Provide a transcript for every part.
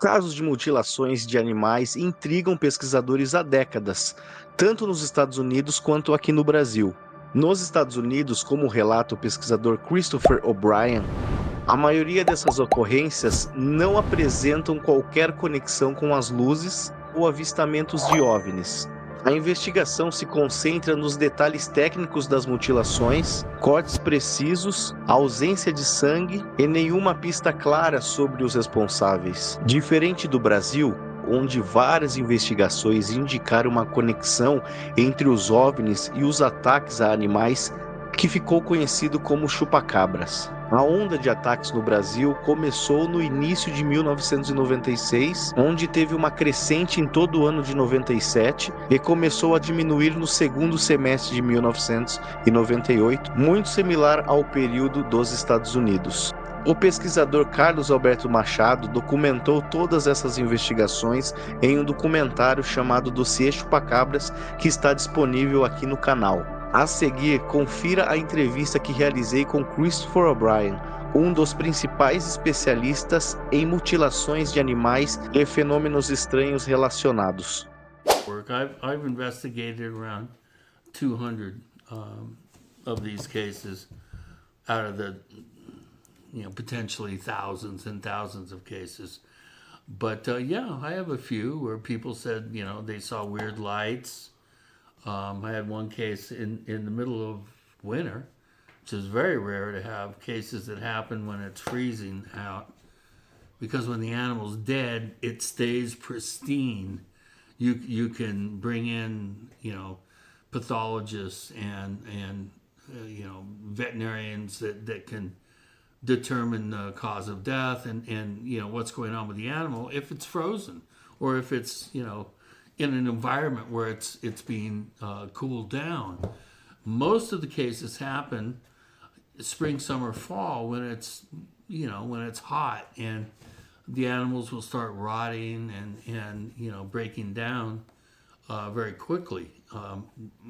Casos de mutilações de animais intrigam pesquisadores há décadas, tanto nos Estados Unidos quanto aqui no Brasil. Nos Estados Unidos, como relata o pesquisador Christopher O'Brien, a maioria dessas ocorrências não apresentam qualquer conexão com as luzes ou avistamentos de OVNIs. A investigação se concentra nos detalhes técnicos das mutilações, cortes precisos, ausência de sangue e nenhuma pista clara sobre os responsáveis. Diferente do Brasil, onde várias investigações indicaram uma conexão entre os OVNIs e os ataques a animais, que ficou conhecido como Chupa Cabras. A onda de ataques no Brasil começou no início de 1996, onde teve uma crescente em todo o ano de 97 e começou a diminuir no segundo semestre de 1998, muito similar ao período dos Estados Unidos. O pesquisador Carlos Alberto Machado documentou todas essas investigações em um documentário chamado Dossiê Chupa Cabras, que está disponível aqui no canal. A seguir, confira a entrevista que realizei com Christopher O'Brien, um dos principais especialistas em mutilações de animais e fenômenos estranhos relacionados. I've investigated around 200 of these cases out of the potentially thousands and thousands of cases. But yeah, I have a few where people said, they saw weird lights. I had one case in the middle of winter, which is very rare to have cases that happen when it's freezing out, because when the animal's dead, it stays pristine. You can bring in, pathologists and veterinarians that can determine the cause of death and what's going on with the animal if it's frozen, or if it's in an environment where it's being cooled down. Most of the cases happen spring, summer, fall, when it's hot, and the animals will start rotting and breaking down very quickly.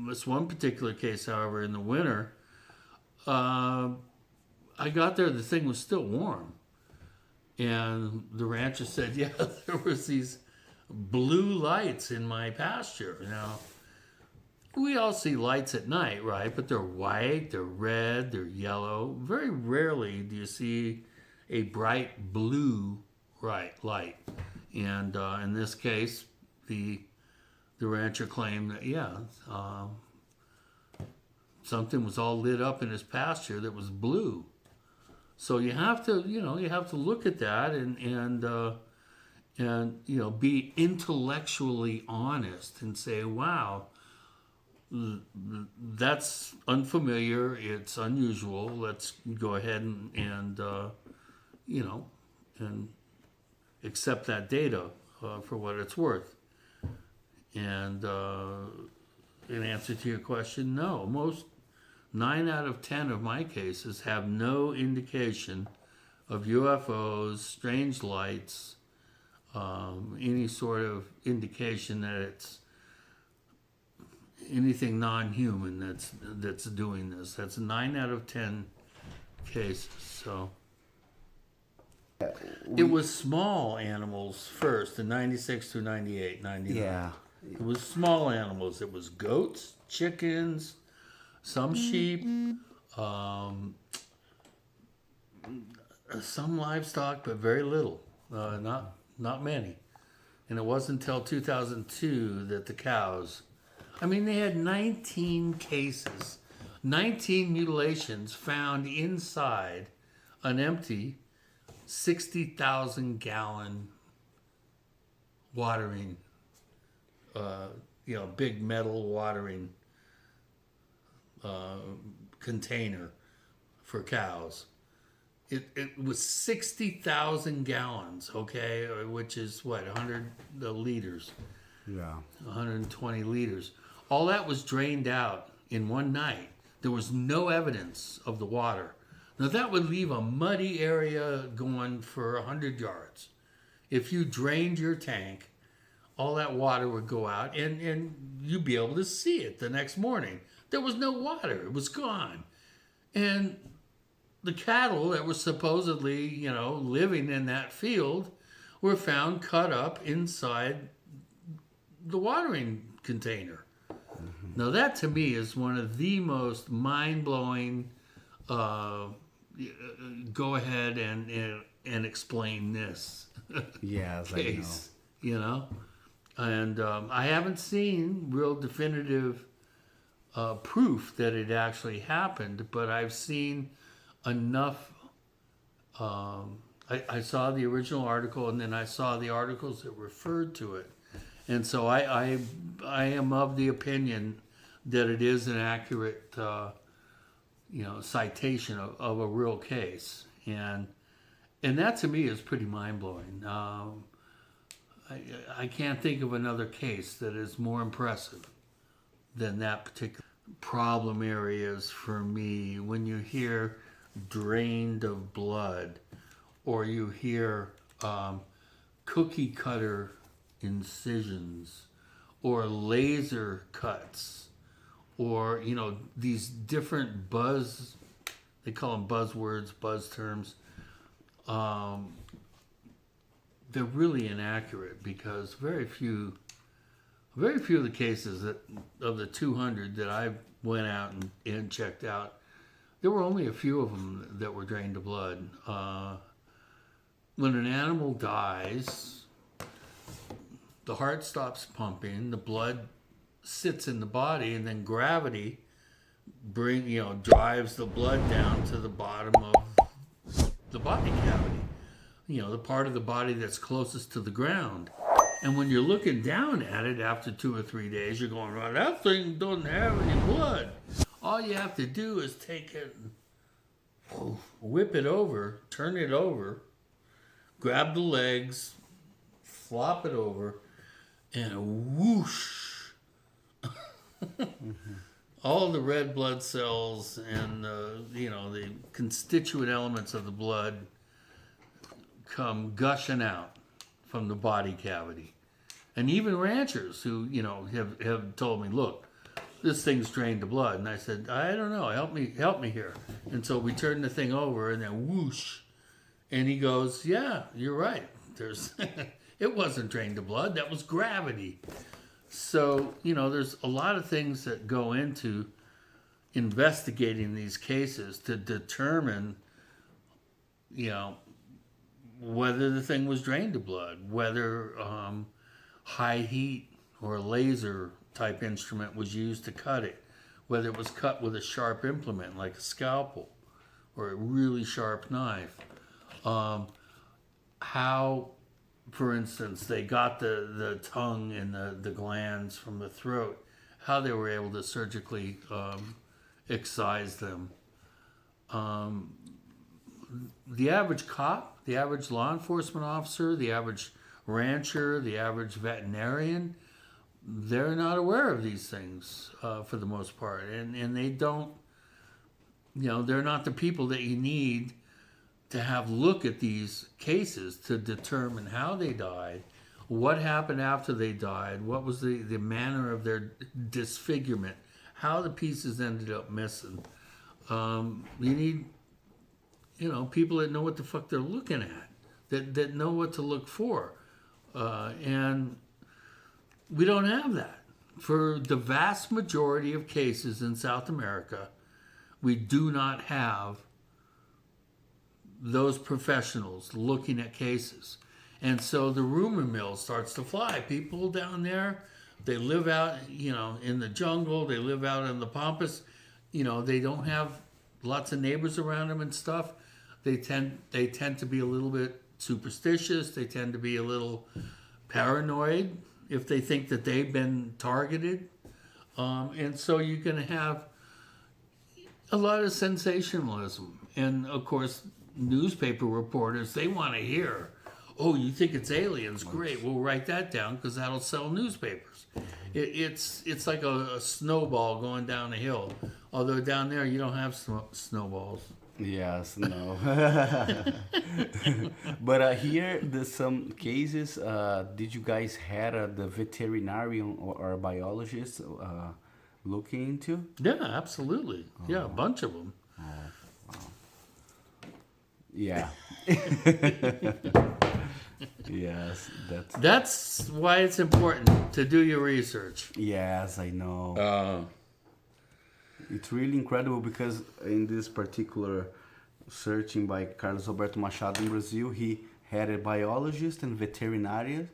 This one particular case, however, in the winter, I got there, the thing was still warm, and the rancher said, yeah, there was these blue lights in my pasture. Now, we all see lights at night, right? But they're white, they're red, they're yellow. Very rarely do you see a bright blue light. And in this case, the rancher claimed that something was all lit up in his pasture that was blue. So you have to look at that and be intellectually honest and say, wow, that's unfamiliar, it's unusual, let's go ahead and accept that data for what it's worth. And in answer to your question, no, most 9 out of 10 of my cases have no indication of UFOs, strange lights, any sort of indication that it's anything non-human that's doing this. That's 9 out of 10 cases. So it was small animals first in 96 through 98, 99. Yeah. It was small animals. It was goats, chickens, some sheep, some livestock, but very little. Not many. And it wasn't until 2002 that the cows, they had 19 cases, 19 mutilations found inside an empty 60,000 gallon watering, big metal watering container for cows. It was 60,000 gallons, okay, which is what, 100 liters? Yeah. 120 liters. All that was drained out in one night. There was no evidence of the water. Now that would leave a muddy area going for 100 yards. If you drained your tank, all that water would go out and you'd be able to see it the next morning. There was no water. It was gone. And the cattle that were supposedly, living in that field were found cut up inside the watering container. Now that to me is one of the most mind-blowing, go ahead and explain this Yes, case, you know? And I haven't seen real definitive proof that it actually happened, but I've seen enough. I saw the original article, and then I saw the articles that referred to it. And so I am of the opinion that it is an accurate, citation of a real case, and that to me is pretty mind blowing. I can't think of another case that is more impressive than that particular. Problem areas for me, when you hear drained of blood, or you hear cookie cutter incisions, or laser cuts, or these different they call them buzzwords, buzz terms. They're really inaccurate, because very few of the cases of the 200 that I went out and checked out, there were only a few of them that were drained of blood. When an animal dies, the heart stops pumping, the blood sits in the body, and then gravity drives the blood down to the bottom of the body cavity. The part of the body that's closest to the ground. And when you're looking down at it after 2 or 3 days, you're going, well, that thing doesn't have any blood. All you have to do is take it, whip it over, turn it over, grab the legs, flop it over, and whoosh. All the red blood cells and the constituent elements of the blood come gushing out from the body cavity. And even ranchers who have told me, look, this thing's drained to blood. And I said, I don't know, help me here. And so we turned the thing over, and then whoosh. And he goes, yeah, you're right. It wasn't drained to blood, that was gravity. So, there's a lot of things that go into investigating these cases to determine, whether the thing was drained to blood, whether high heat or laser type instrument was used to cut it, whether it was cut with a sharp implement like a scalpel or a really sharp knife. How, for instance, they got the tongue and the glands from the throat, how they were able to surgically excise them. The average cop, the average law enforcement officer, the average rancher, the average veterinarian, they're not aware of these things for the most part. And they don't, they're not the people that you need to have look at these cases to determine how they died, what happened after they died, what was the manner of their disfigurement, how the pieces ended up missing. You need, people that know what the fuck they're looking at, that know what to look for. And we don't have that. For the vast majority of cases in South America, we do not have those professionals looking at cases. And so the rumor mill starts to fly. People down there, they live out, in the jungle, they live out in the pampas, they don't have lots of neighbors around them and stuff. They tend to be a little bit superstitious. They tend to be a little paranoid if they think that they've been targeted. And so you're going to have a lot of sensationalism. And of course, newspaper reporters, they want to hear, oh, you think it's aliens? Great, we'll write that down because that'll sell newspapers. It's like a snowball going down a hill. Although down there you don't have snowballs. Yes, no. But here, there's some cases. Did you guys had the veterinarian or biologist looking into? Yeah, absolutely. Oh. Yeah, a bunch of them. Oh, wow. Yeah. Yes, That's why it's important to do your research. yes, I know. It's really incredible because in this particular searching by Carlos Alberto Machado in Brazil, he had a biologist and veterinarian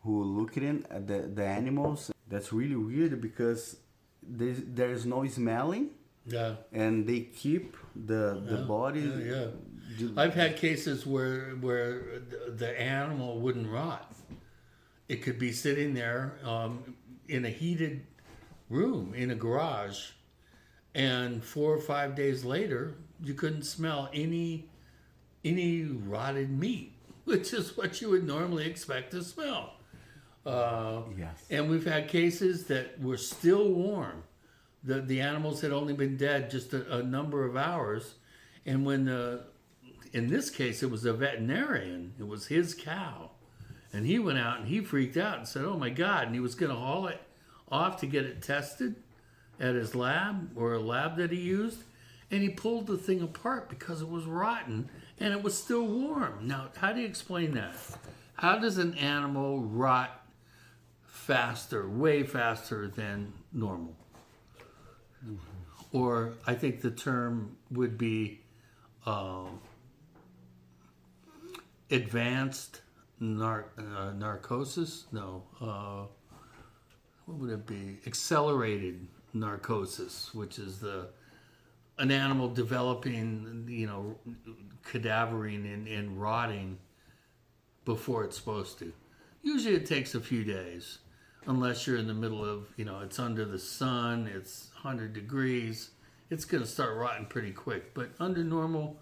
who looked at the animals. That's really weird because there's no smelling. Yeah. And they keep the body. Yeah. I've had cases where the animal wouldn't rot. It could be sitting there in a heated room in a garage, and 4 or 5 days later, you couldn't smell any rotted meat, which is what you would normally expect to smell. Yes. And we've had cases that were still warm. The animals had only been dead just a number of hours, and when in this case it was a veterinarian, it was his cow, and he went out and he freaked out and said, "Oh my God!" And he was going to haul it off to get it tested at his lab or a lab that he used, and he pulled the thing apart because it was rotten and it was still warm. Now, how do you explain that? How does an animal rot faster, way faster than normal? Or I think the term would be advanced narcosis? No. What would it be? Accelerated narcosis, which is an animal developing, cadavering and rotting before it's supposed to. Usually it takes a few days, unless you're in the middle of, it's under the sun, it's 100 degrees, it's going to start rotting pretty quick. But under normal,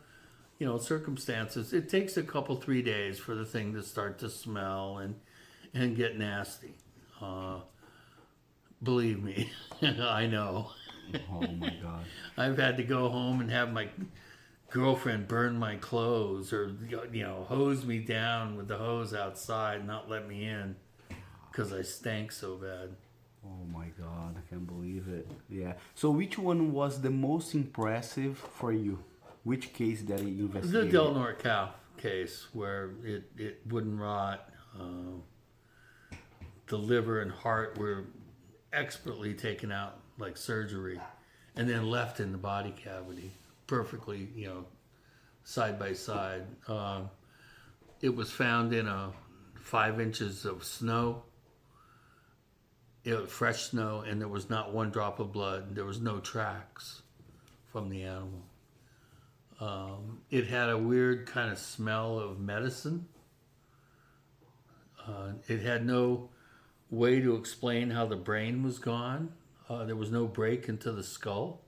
circumstances, it takes a couple, 3 days for the thing to start to smell and get nasty. Believe me, I know. Oh my God. I've had to go home and have my girlfriend burn my clothes or, hose me down with the hose outside and not let me in because I stank so bad. Oh my God, I can't believe it. Yeah. So which one was the most impressive for you? Which case that you The investigated? Del Norte cow case where it wouldn't rot. The liver and heart were expertly taken out like surgery and then left in the body cavity perfectly, side by side. It was found in 5 inches of snow, fresh snow, and there was not one drop of blood. There was no tracks from the animal. It had a weird kind of smell of medicine. It had no way to explain how the brain was gone. There was no break into the skull.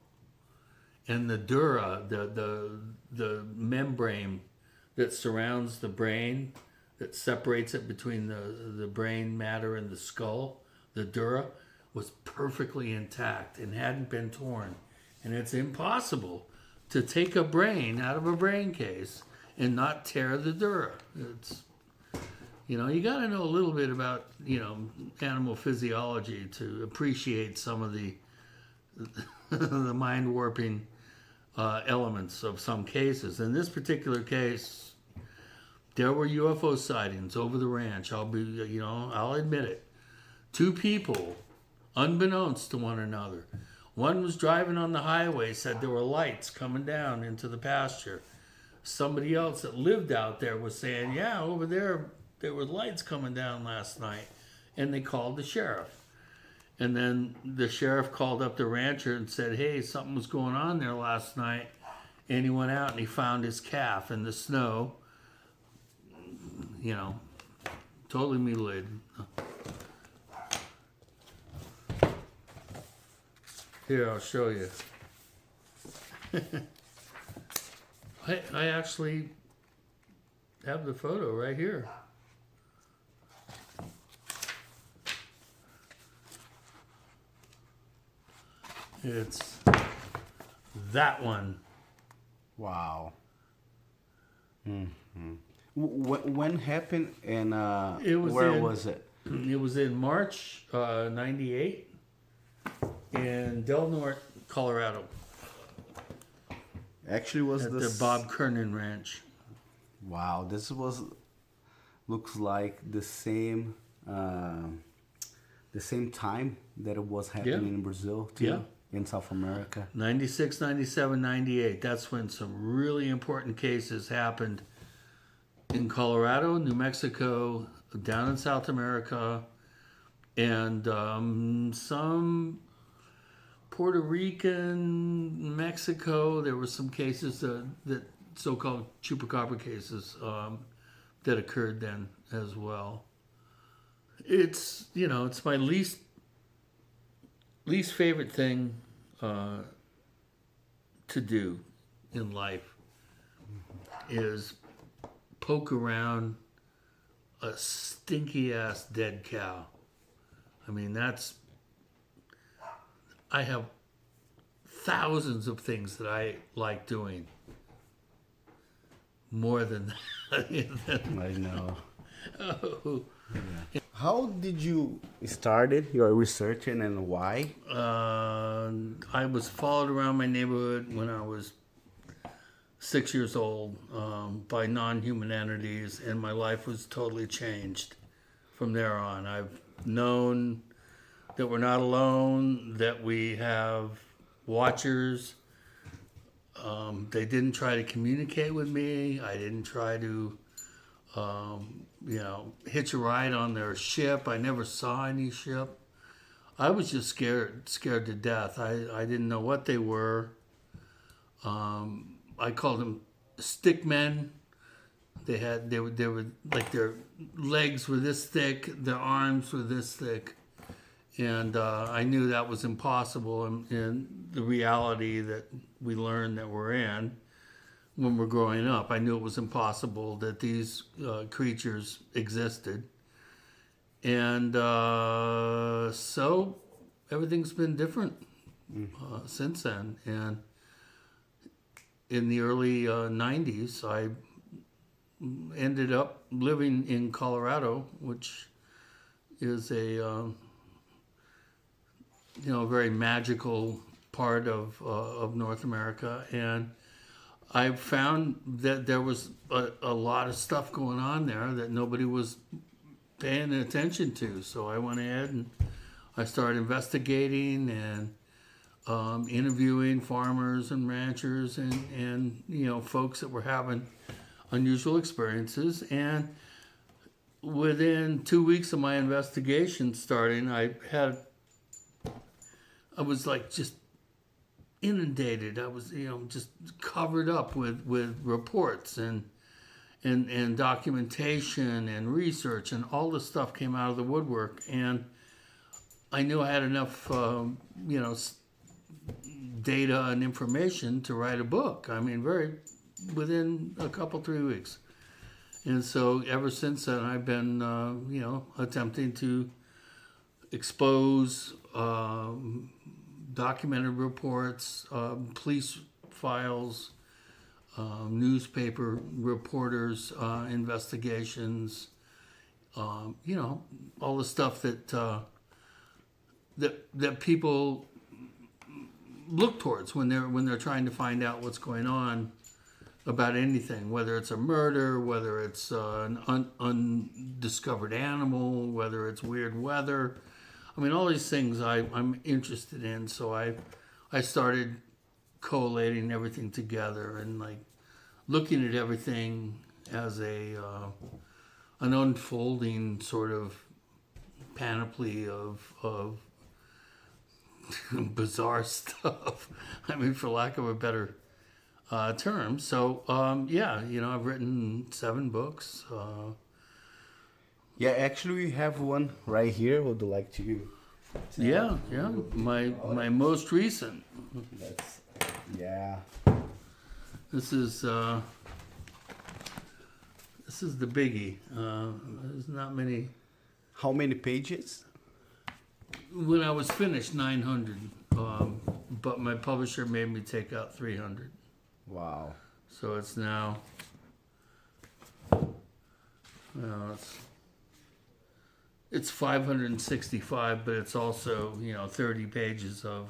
And the dura, the membrane that surrounds the brain, that separates it between the brain matter and the skull, the dura, was perfectly intact and hadn't been torn. And it's impossible to take a brain out of a brain case and not tear the dura. It's, you got to know a little bit about, animal physiology to appreciate some of the the mind-warping elements of some cases. In this particular case, there were UFO sightings over the ranch. I'll admit it. 2 people, unbeknownst to one another. One was driving on the highway, said there were lights coming down into the pasture. Somebody else that lived out there was saying, yeah, over there were lights coming down last night. And they called the sheriff. And then the sheriff called up the rancher and said, hey, something was going on there last night. And he went out and he found his calf in the snow, totally mutilated. Here, I'll show you. I actually have the photo right here. It's that one. Wow. Mm-hmm. When happened and where was it? It was in March '98 in Del Norte, Colorado. Actually, was at this the Bob Kernan Ranch. Wow, this was looks like the same time that it was happening in Brazil too, in South America. 96, 97, 98. That's when some really important cases happened in Colorado, New Mexico, down in South America, and some Puerto Rican, Mexico. There were some cases that so-called Chupa Cabra cases that occurred then as well. It's it's my least favorite thing to do in life is poke around a stinky ass dead cow. I mean, I have thousands of things that I like doing more than that. I know. Oh. Yeah. How did you started your researching and why? I was followed around my neighborhood when I was 6 years old by non-human entities, and my life was totally changed from there on. I've known that we're not alone, that we have watchers. They didn't try to communicate with me. I didn't try to hitch a ride on their ship. I never saw any ship. I was just scared to death. I didn't know what they were. I called them stick men. They were like their legs were this thick, their arms were this thick, and I knew that was impossible in the reality that we learned that we're in. When we're growing up, I knew it was impossible that these creatures existed. And so everything's been different since then. And in the early 90s, I ended up living in Colorado, which is a very magical part of North America. And I found that there was a lot of stuff going on there that nobody was paying attention to. So I went ahead and I started investigating and interviewing farmers and ranchers and folks that were having unusual experiences. And within 2 weeks of my investigation starting, I was like just inundated. I was, just covered up with reports and documentation and research, and all this stuff came out of the woodwork. And I knew I had enough, data and information to write a book. I mean, within a couple, 3 weeks. And so ever since then, I've been, attempting to expose documented reports, police files, newspaper reporters, investigations, all the stuff that people look towards when they're trying to find out what's going on about anything, whether it's a murder, whether it's an undiscovered animal, whether it's weird weather. I mean, all these things I'm interested in, so I started collating everything together and like looking at everything as an unfolding sort of panoply of bizarre stuff. I mean, for lack of a better term. So I've written 7 books. Yeah, actually, we have one right here. Would you like to? Yeah. My most recent. This is the biggie. There's not many. How many pages? When I was finished, 900. But my publisher made me take out 300. Wow. So it's now. It's 565, but it's also 30 pages of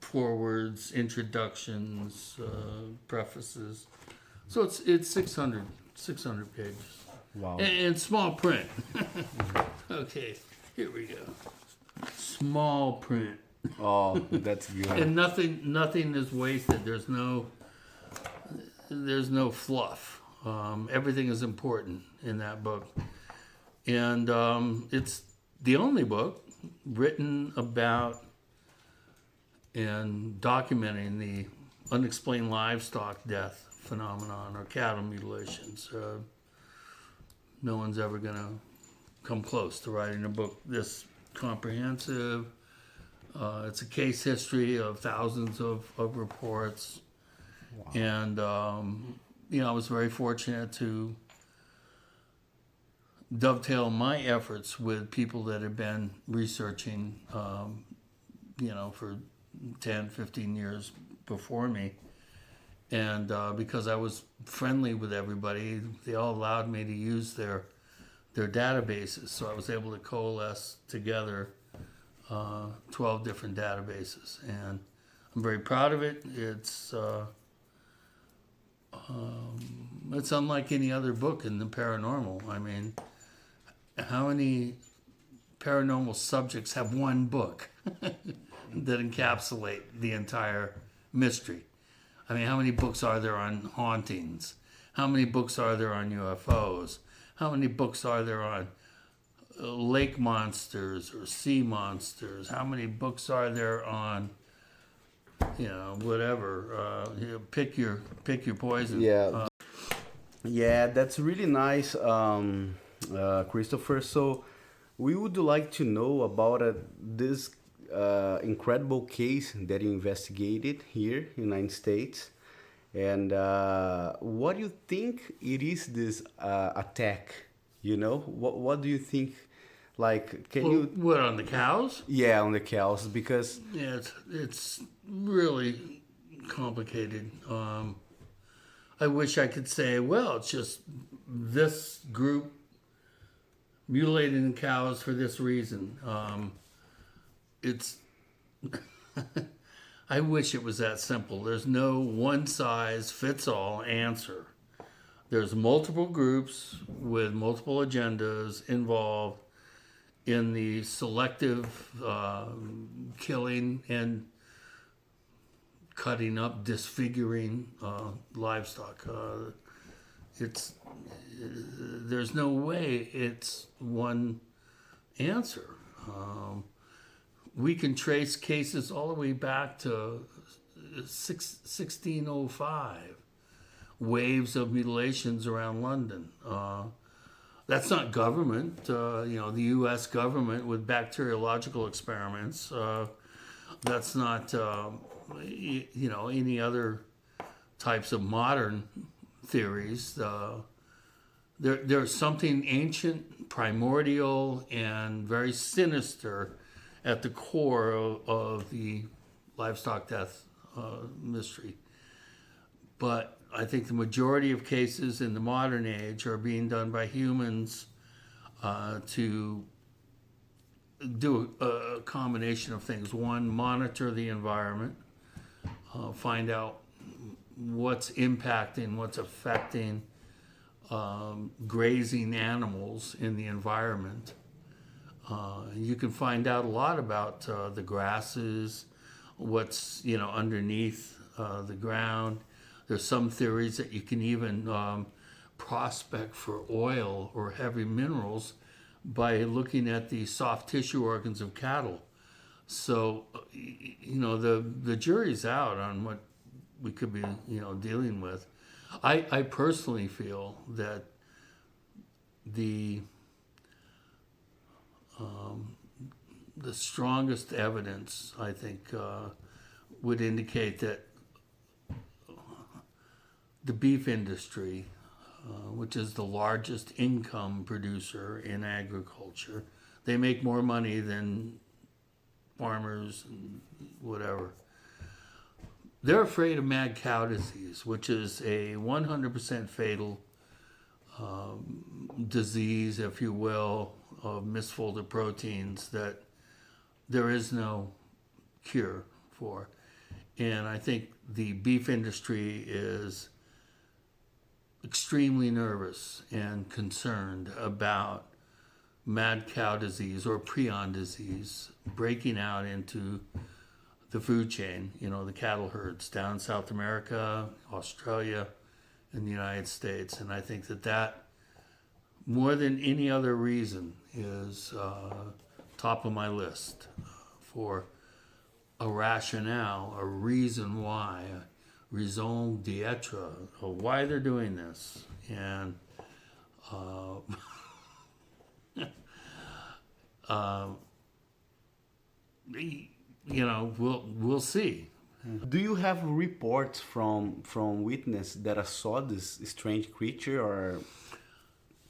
forewords, introductions, prefaces. So it's 600 pages. Wow. And small print. Okay, here we go. Small print. Oh, that's good. And nothing is wasted. There's no fluff. Everything is important in that book. And it's the only book written about and documenting the unexplained livestock death phenomenon or cattle mutilations. No one's ever going to come close to writing a book this comprehensive. It's a case history of thousands of reports. Wow. And, I was very fortunate to dovetail my efforts with people that had been researching, for 10, 15 years before me. And because I was friendly with everybody, they all allowed me to use their databases. So I was able to coalesce together 12 different databases. And I'm very proud of it. It's unlike any other book in the paranormal. I mean, how many paranormal subjects have one book that encapsulate the entire mystery? I mean, how many books are there on hauntings? How many books are there on UFOs? How many books are there on lake monsters or sea monsters? How many books are there on, whatever? Pick your poison. Yeah. Yeah, that's really nice, Christopher. So we would like to know about this incredible case that you investigated here in the United States. And what do you think it is this attack? What do you think? Like, can you... What, on the cows? Yeah, on the cows, because... Yeah, it's really complicated. I wish I could say, well, it's just this group mutilating cows for this reason. It's... I wish it was that simple. There's no one-size-fits-all answer. There's multiple groups with multiple agendas involved in the selective killing and cutting up, disfiguring livestock. There's no way it's one answer. We can trace cases all the way back to 1605, waves of mutilations around London. That's not government, the U.S. government with bacteriological experiments. That's not, any other types of modern theories. There's something ancient, primordial, and very sinister at the core of the livestock death mystery. But I think the majority of cases in the modern age are being done by humans to do a combination of things. One, monitor the environment, find out what's impacting, what's affecting grazing animals in the environment. You can find out a lot about the grasses, what's underneath the ground. There's some theories that you can even prospect for oil or heavy minerals by looking at the soft tissue organs of cattle. So, the jury's out on what we could be, dealing with. I personally feel that the strongest evidence, I think, would indicate that the beef industry, which is the largest income producer in agriculture, they make more money than farmers and whatever. They're afraid of mad cow disease, which is a 100% fatal disease, if you will, of misfolded proteins that there is no cure for. And I think the beef industry is extremely nervous and concerned about mad cow disease or prion disease breaking out into the food chain, the cattle herds down in South America, Australia, and the United States. And I think that more than any other reason is top of my list for a rationale, a reason why, a raison d'etre, of why they're doing this. And we'll see. Do you have reports from witness that saw this strange creature, or?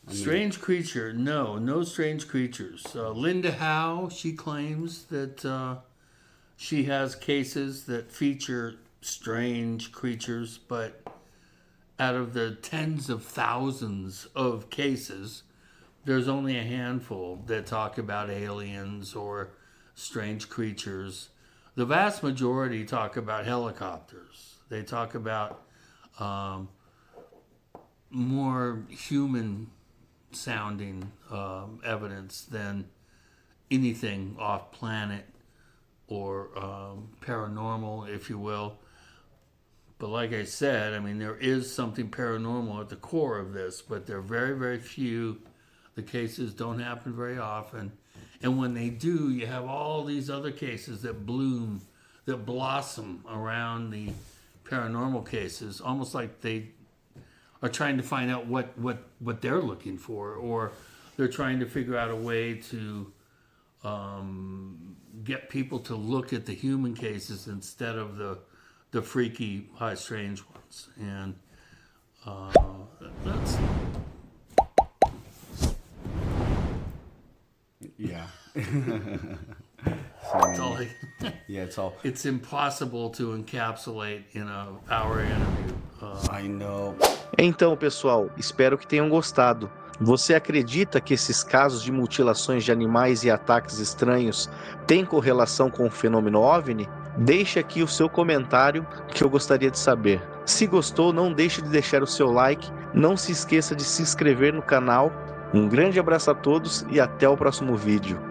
Strange creature? No strange creatures. Linda Howe, she claims that she has cases that feature strange creatures, but out of the tens of thousands of cases, there's only a handful that talk about aliens or strange creatures. The vast majority talk about helicopters. They talk about more human sounding evidence than anything off planet or paranormal, if you will. But like I said, there is something paranormal at the core of this, but they're very, very few. The cases don't happen very often. And when they do, you have all these other cases that bloom, that blossom around the paranormal cases, almost like they are trying to find out what they're looking for, or they're trying to figure out a way to get people to look at the human cases instead of the freaky, high strange ones. And that's... Yeah. It's impossible to encapsulate in an hour interview. I know. Então, pessoal, espero que tenham gostado. Você acredita que esses casos de mutilações de animais e ataques estranhos têm correlação com o fenômeno OVNI? Deixe aqui o seu comentário que eu gostaria de saber. Se gostou, não deixe de deixar o seu like. Não se esqueça de se inscrever no canal. Um grande abraço a todos e até o próximo vídeo.